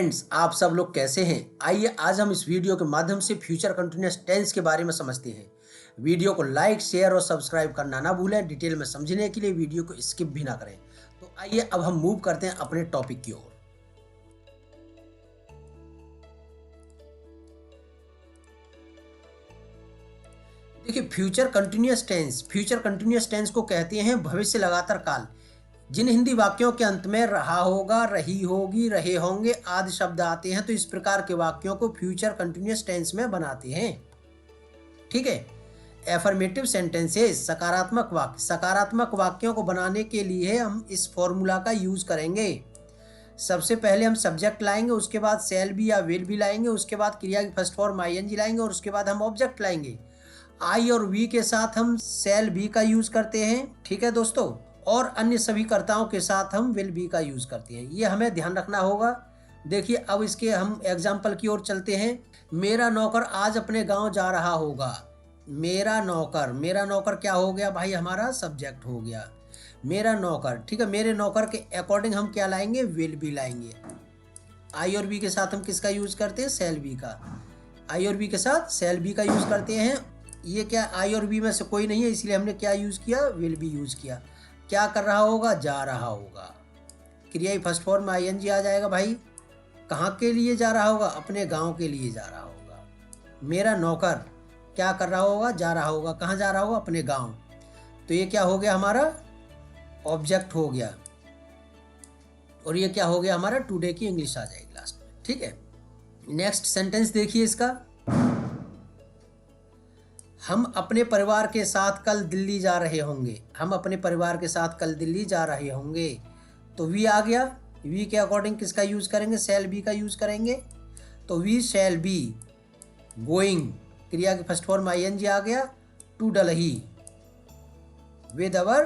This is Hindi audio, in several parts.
फ्रेंड्स, आप सब लोग कैसे हैं? आइए आज हम इस वीडियो के माध्यम से फ्यूचर कंटिन्यूअस टेंस के बारे में समझते हैं। वीडियो को लाइक, शेयर और सब्सक्राइब करना ना भूलें। डिटेल में समझने के लिए वीडियो को स्किप भी ना करें। तो आइए अब हम मूव करते हैं अपने टॉपिक की ओर। देखिए, फ्यूचर कंटिन्यूअस टेंस को कहते हैं भविष्य लगातार काल। जिन हिंदी वाक्यों के अंत में रहा होगा, रही होगी, रहे होंगे आदि शब्द आते हैं तो इस प्रकार के वाक्यों को फ्यूचर कंटिन्यूअस टेंस में बनाते हैं। ठीक है। एफर्मेटिव सेंटेंसेस, सकारात्मक वाक्यों को बनाने के लिए हम इस फॉर्मूला का यूज करेंगे। सबसे पहले हम सब्जेक्ट लाएंगे, उसके बाद शैल बी या विल बी लाएंगे, उसके बाद क्रिया की फर्स्ट फॉर्म आईएनजी लाएंगे और उसके बाद हम ऑब्जेक्ट लाएंगे। आई और वी के साथ हम शैल बी का यूज करते हैं। ठीक है दोस्तों, और अन्य सभी कर्ताओं के साथ हम विल बी का यूज करते हैं। ये हमें ध्यान रखना होगा। देखिए, अब इसके हम एग्जाम्पल की ओर चलते हैं। मेरा नौकर आज अपने गांव जा रहा होगा। मेरा नौकर क्या हो गया भाई? हमारा सब्जेक्ट हो गया मेरा नौकर। ठीक है, मेरे नौकर के अकॉर्डिंग हम क्या लाएंगे? विल बी लाएंगे। आई और बी के साथ हम किसका यूज करते हैं? शैल बी का। आई और बी के साथ शैल बी का यूज करते हैं। ये क्या आई और बी में से कोई नहीं है, इसलिए हमने क्या यूज किया? विल बी यूज किया। क्या कर रहा होगा? जा रहा होगा। क्रिया फर्स्ट फॉर्म में आईएनजी आ जाएगा भाई। कहाँ के लिए जा रहा होगा? अपने गांव के लिए जा रहा होगा। मेरा नौकर क्या कर रहा होगा? जा रहा होगा। कहाँ जा रहा होगा? अपने गांव। तो ये क्या हो गया? हमारा ऑब्जेक्ट हो गया। और ये क्या हो गया? हमारा टुडे की इंग्लिश आ जाएगी लास्ट में। ठीक है, नेक्स्ट सेंटेंस देखिए इसका। हम अपने परिवार के साथ कल दिल्ली जा रहे होंगे। हम अपने परिवार के साथ कल दिल्ली जा रहे होंगे। तो वी आ गया। वी के अकॉर्डिंग किसका यूज करेंगे? शैल बी का यूज करेंगे। तो वी शैल बी गोइंग, क्रिया की फर्स्ट फॉर्म आईएनजी आ गया, टू डलही विद अवर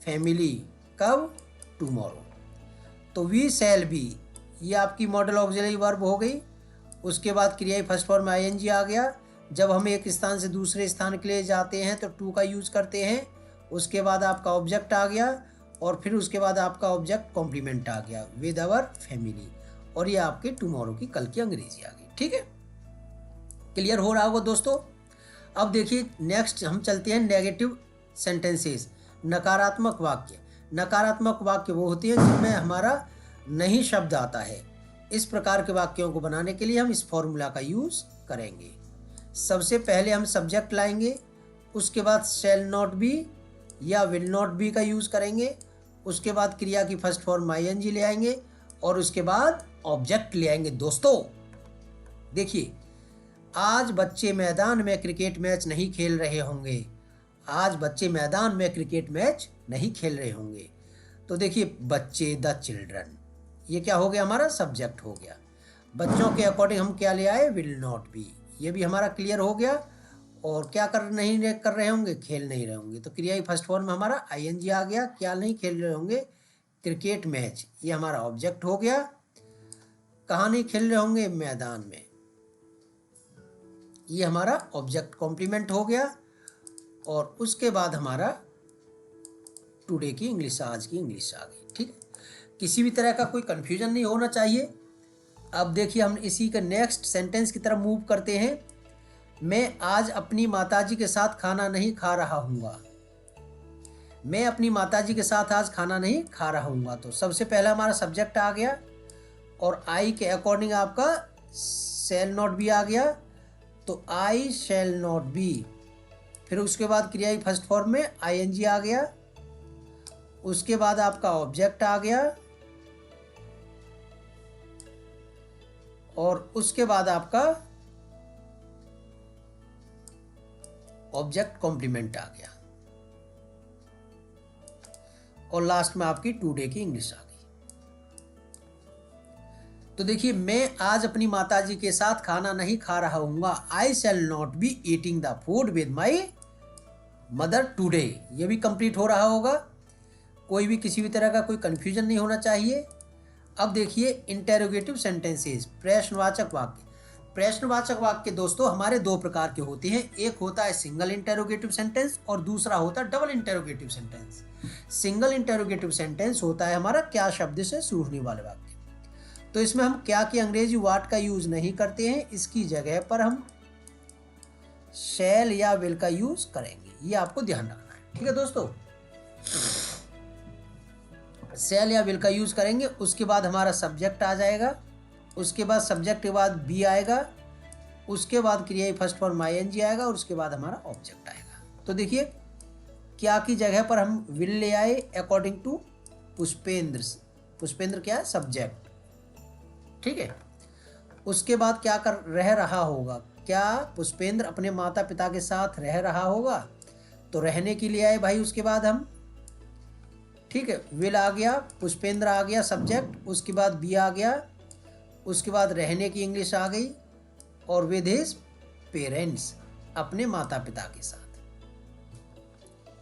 फैमिली। कब? टुमारो। तो वी शैल बी, ये आपकी मॉडल ऑक्सिलरी वर्ब हो गई। उसके बाद क्रिया फर्स्ट फॉर्म आईएनजी आ गया। जब हम एक स्थान से दूसरे स्थान के लिए जाते हैं तो टू का यूज करते हैं। उसके बाद आपका ऑब्जेक्ट आ गया और फिर उसके बाद आपका ऑब्जेक्ट कॉम्प्लीमेंट आ गया, विद आवर फैमिली। और ये आपके टुमारो की, कल की अंग्रेजी आ गई। ठीक है, क्लियर हो रहा होगा दोस्तों। अब देखिए नेक्स्ट हम चलते हैं नेगेटिव सेंटेंसेस, नकारात्मक वाक्य। नकारात्मक वाक्य वो होती है जिनमें हमारा नहीं शब्द आता है। इस प्रकार के वाक्यों को बनाने के लिए हम इस फॉर्मूला का यूज करेंगे। सबसे पहले हम सब्जेक्ट लाएंगे, उसके बाद शैल नॉट बी या विल नॉट बी का यूज करेंगे। उसके बाद क्रिया की फर्स्ट फॉर्म आईएनजी ले आएंगे और उसके बाद ऑब्जेक्ट ले आएंगे। दोस्तों देखिए, आज बच्चे मैदान में क्रिकेट मैच नहीं खेल रहे होंगे। आज बच्चे मैदान में क्रिकेट मैच नहीं खेल रहे होंगे। तो देखिए, बच्चे, द चिल्ड्रन, ये क्या हो गया? हमारा सब्जेक्ट हो गया। बच्चों के अकॉर्डिंग हम क्या ले आए? Will not be. ये भी हमारा क्लियर हो गया। और क्या कर रहे होंगे? खेल नहीं रहे होंगे। तो क्रिया की फर्स्ट फॉर्म में हमारा आईएनजी आ गया। क्या नहीं खेल रहे होंगे? Cricket match. ये हमारा ऑब्जेक्ट हो गया। कहाँ नहीं खेल रहे होंगे? मैदान में। ये हमारा ऑब्जेक्ट कॉम्प्लीमेंट हो गया। और उसके बाद हमारा टुडे की इंग्लिश, आज की इंग्लिश आ गई। ठीक है, किसी भी तरह का कोई कंफ्यूजन नहीं होना चाहिए। अब देखिए, हम इसी के नेक्स्ट सेंटेंस की तरफ मूव करते हैं। मैं आज अपनी माताजी के साथ खाना नहीं खा रहा हूँगा। मैं अपनी माताजी के साथ आज खाना नहीं खा रहा हूँगा। तो सबसे पहला हमारा सब्जेक्ट आ गया और आई के अकॉर्डिंग आपका शैल नॉट बी आ गया। तो आई शैल नॉट बी। फिर उसके बाद क्रिया की फर्स्ट फॉर्म में आईएनजी आ गया। उसके बाद आपका ऑब्जेक्ट आ गया और उसके बाद आपका ऑब्जेक्ट कॉम्प्लीमेंट आ गया और लास्ट में आपकी टुडे की इंग्लिश आ गई। तो देखिए, मैं आज अपनी माताजी के साथ खाना नहीं खा रहा हूँगा। I shall not be eating the food with my mother today. ये भी कंप्लीट हो रहा होगा। कोई भी किसी भी तरह का कोई कंफ्यूजन नहीं होना चाहिए। अब देखिए इंटेरोगेटिव सेंटेंसेस, प्रश्नवाचक वाक्य। प्रश्नवाचक वाक्य दोस्तों हमारे दो प्रकार के होते हैं। एक होता है सिंगल इंटेरोगेटिव सेंटेंस और दूसरा होता है double interrogative sentence. Single interrogative sentence होता है हमारा क्या शब्द से शुरू होने वाले वाक्य। तो इसमें हम क्या की अंग्रेजी वाट का यूज नहीं करते हैं, इसकी जगह पर हम शैल या विल का यूज करेंगे, ये आपको ध्यान रखना है। ठीक है दोस्तों, शैल या विल का यूज करेंगे। उसके बाद हमारा सब्जेक्ट आ जाएगा, उसके बाद सब्जेक्ट के बाद बी आएगा, उसके बाद क्रिया फर्स्ट फॉर्म आईएनजी आएगा और उसके बाद हमारा ऑब्जेक्ट आएगा। तो देखिए क्या की जगह पर हम विल ले आए अकॉर्डिंग टू पुष्पेंद्र। पुष्पेंद्र क्या है? सब्जेक्ट। ठीक है, उसके बाद क्या कर रह रहा होगा, क्या पुष्पेंद्र अपने माता पिता के साथ रह रहा होगा? तो रहने के लिए आए भाई, उसके बाद हम, ठीक है, विल आ गया, पुष्पेंद्र आ गया सब्जेक्ट, उसके बाद बी आ गया, उसके बाद रहने की इंग्लिश आ गई और विद हिज पेरेंट्स, अपने माता पिता के साथ।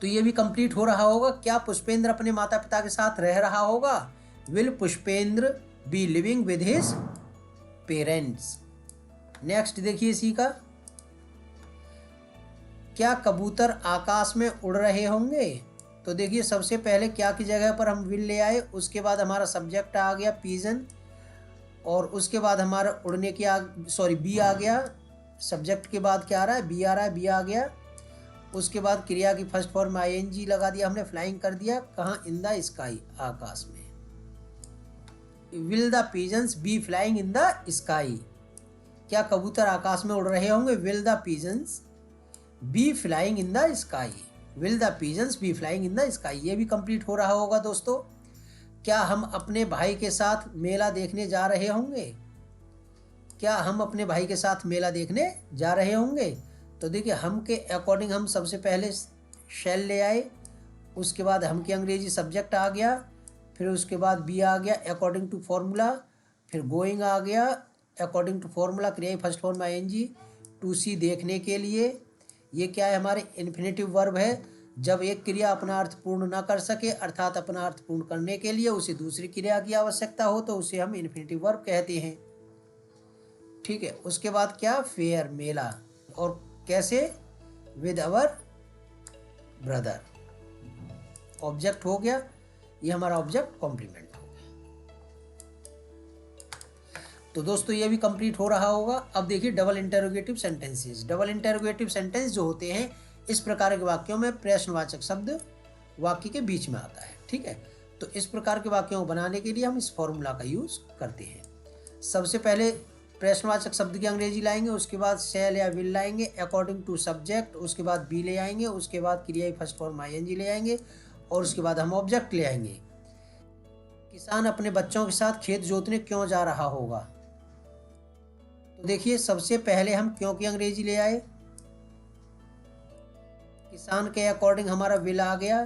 तो ये भी कंप्लीट हो रहा होगा। क्या पुष्पेंद्र अपने माता पिता के साथ रह रहा होगा? Will Pushpendra B living with his parents. Next देखिए इसी का, क्या कबूतर आकाश में उड़ रहे होंगे? तो देखिए सबसे पहले क्या की जगह पर हम विल ले आए, उसके बाद हमारा सब्जेक्ट आ गया पीजन, और उसके बाद हमारा उड़ने की बी आ गया, सब्जेक्ट के बाद क्या आ रहा है? बी आ रहा है, बी आ गया। उसके बाद क्रिया की फर्स्ट फॉर्म आईएनजी लगा दिया हमने, फ्लाइंग कर दिया। कहाँ? इन द स्काई, आकाश में। Will the pigeons be flying in the sky? क्या कबूतर आकाश में उड़ रहे होंगे? Will the pigeons be flying in the sky? Will the pigeons be flying in the sky? ये भी कंप्लीट हो रहा होगा दोस्तों। क्या हम अपने भाई के साथ मेला देखने जा रहे होंगे? क्या हम अपने भाई के साथ मेला देखने जा रहे होंगे? तो देखिए हम के अकॉर्डिंग हम सबसे पहले शैल ले आए, उसके बाद हम की अंग्रेजी सब्जेक्ट आ गया, फिर उसके बाद बी आ गया अकॉर्डिंग टू फॉर्मूला, फिर गोइंग आ गया अकॉर्डिंग टू फॉर्मूला, क्रिया फर्स्ट फॉर्म आईएनजी, टू सी देखने के लिए। ये क्या है? हमारे इन्फिनेटिव वर्ब है। जब एक क्रिया अपना अर्थ पूर्ण ना कर सके, अर्थात अपना अर्थ पूर्ण करने के लिए उसे दूसरी क्रिया की आवश्यकता हो, तो उसे हम इन्फिनेटिव वर्ब कहते हैं। ठीक है, उसके बाद क्या? फेयर, मेला, और कैसे? With our brother. ऑब्जेक्ट हो गया, ये हमारा ऑब्जेक्ट कॉम्प्लीमेंट हो गया। तो दोस्तों ये भी कंप्लीट हो रहा होगा। अब देखिए double interrogative sentences. Double interrogative sentence जो होते हैं, इस प्रकार के वाक्यों में प्रश्नवाचक शब्द वाक्य के बीच में आता है। ठीक है, तो इस प्रकार के वाक्यों को बनाने के लिए हम इस फॉर्मूला का यूज करते हैं। सबसे पहले प्रश्नवाचक शब्द की अंग्रेजी लाएंगे, उसके बाद शैल या विल लाएंगे अकॉर्डिंग टू सब्जेक्ट, उसके बाद बी ले आएंगे, उसके बाद क्रिया फर्स्ट फॉर्म आईएनजी ले आएंगे और उसके बाद हम ऑब्जेक्ट ले आएंगे। किसान अपने बच्चों के साथ खेत जोतने क्यों जा रहा होगा? तो देखिए सबसे पहले हम क्यों की अंग्रेजी ले आए, किसान के अकॉर्डिंग हमारा विल आ गया,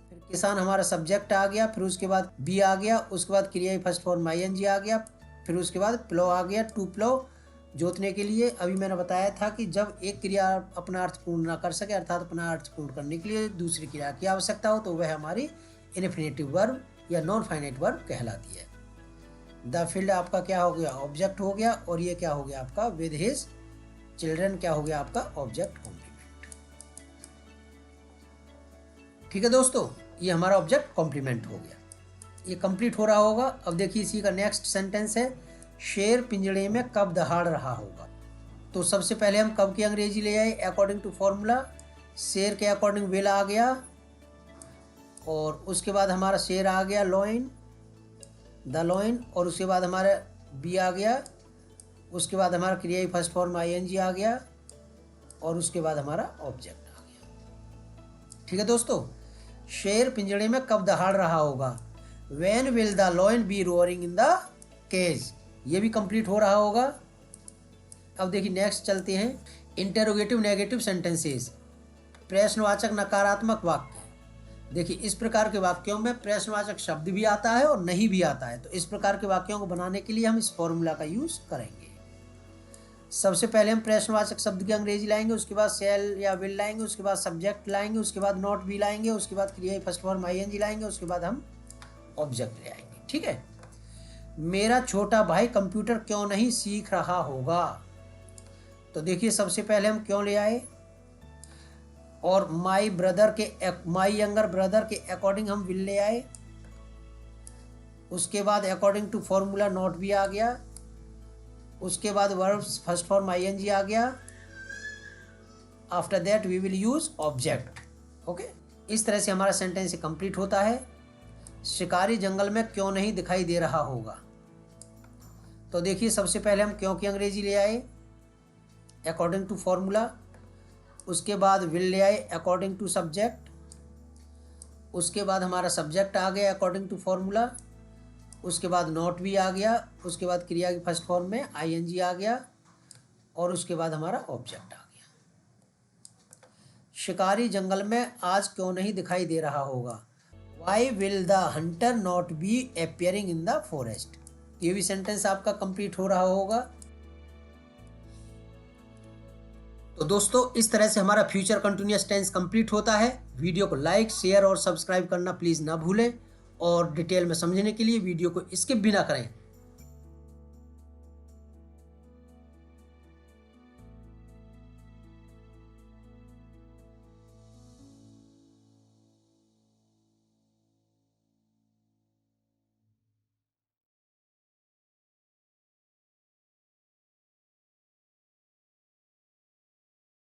फिर किसान हमारा सब्जेक्ट आ गया, फिर उसके बाद बी आ गया, उसके बाद क्रिया फर्स्ट फॉर्म आईएनजी आ गया, फिर उसके बाद प्लो आ गया, टू प्लो, जोतने के लिए। अभी मैंने बताया था कि जब एक क्रिया अपना अर्थ पूर्ण ना कर सके, अर्थात अपना अर्थ पूर्ण करने के लिए दूसरी क्रिया की आवश्यकता हो, तो वह हमारी इन्फिनेटिव वर्ब या नॉन फाइनाइट वर्ब कहलाती है। द फील्ड आपका क्या हो गया? ऑब्जेक्ट हो गया, और ये क्या हो गया आपका? विद हिज चिल्ड्रन क्या हो गया आपका? Object complement. ठीक है दोस्तों, ये हमारा ऑब्जेक्ट कॉम्प्लीमेंट हो गया, ये कंप्लीट हो रहा होगा। अब देखिए इसी का नेक्स्ट सेंटेंस है, शेर पिंजड़े में कब दहाड़ रहा होगा? तो सबसे पहले हम कब की अंग्रेजी ले आए अकॉर्डिंग टू फॉर्मूला, शेर के अकॉर्डिंग विल आ गया, और उसके बाद हमारा शेर आ गया लॉइन, द लॉइन, और उसके बाद हमारा बी आ गया, उसके बाद हमारा क्रिया फर्स्ट फॉर्म आईएनजी आ गया, और उसके बाद हमारा ऑब्जेक्ट आ गया। ठीक है दोस्तों, शेर पिंजड़े में कब दहाड़ रहा होगा? When will the lion be roaring in the cage? ये भी कंप्लीट हो रहा होगा। अब देखिए नेक्स्ट चलते हैं, इंटेरोगेटिव नेगेटिव सेंटेंसेस, प्रश्नवाचक नकारात्मक वाक्य। देखिए इस प्रकार के वाक्यों में प्रश्नवाचक शब्द भी आता है और नहीं भी आता है, तो इस प्रकार के वाक्यों को बनाने के लिए हम इस फॉर्मूला का यूज करेंगे। सबसे पहले हम प्रश्नवाचक शब्द की अंग्रेजी लाएंगे, उसके बाद शैल या विल लाएंगे, उसके बाद सब्जेक्ट लाएंगे, उसके बाद नॉट बी लाएंगे, उसके बाद क्रिया फर्स्ट फॉर्म आईएनजी लाएंगे, उसके बाद हम ऑब्जेक्ट ले आएंगे। ठीक है, मेरा छोटा भाई कंप्यूटर क्यों नहीं सीख रहा होगा? तो देखिए सबसे पहले हम क्यों ले आए, और माई यंगर ब्रदर के अकॉर्डिंग हम विल ले आए, उसके बाद अकॉर्डिंग टू फॉर्मूला नॉट भी आ गया, उसके बाद वर्ब्स फर्स्ट फॉर्म ing आ गया, after that we will use object. Okay, इस तरह से हमारा सेंटेंस कंप्लीट होता है। शिकारी जंगल में क्यों नहीं दिखाई दे रहा होगा। तो देखिए, सबसे पहले हम क्यों की अंग्रेजी ले आए अकॉर्डिंग टू फॉर्मूला, उसके बाद विल ले आए अकॉर्डिंग टू सब्जेक्ट, उसके बाद हमारा सब्जेक्ट आ गया अकॉर्डिंग टू फॉर्मूला, उसके बाद नॉट भी आ गया, उसके बाद क्रिया की फर्स्ट फॉर्म में ing आ गया, और उसके बाद हमारा ऑब्जेक्ट आ गया। शिकारी जंगल में आज क्यों नहीं दिखाई दे रहा होगा। Why will the hunter not be appearing in the forest. ये भी सेंटेंस आपका कंप्लीट हो रहा होगा। तो दोस्तों, इस तरह से हमारा फ्यूचर कंटिन्यूअस टेंस कंप्लीट होता है। वीडियो को लाइक, शेयर और सब्सक्राइब करना प्लीज़ ना भूलें, और डिटेल में समझने के लिए वीडियो को स्किप भी ना करें।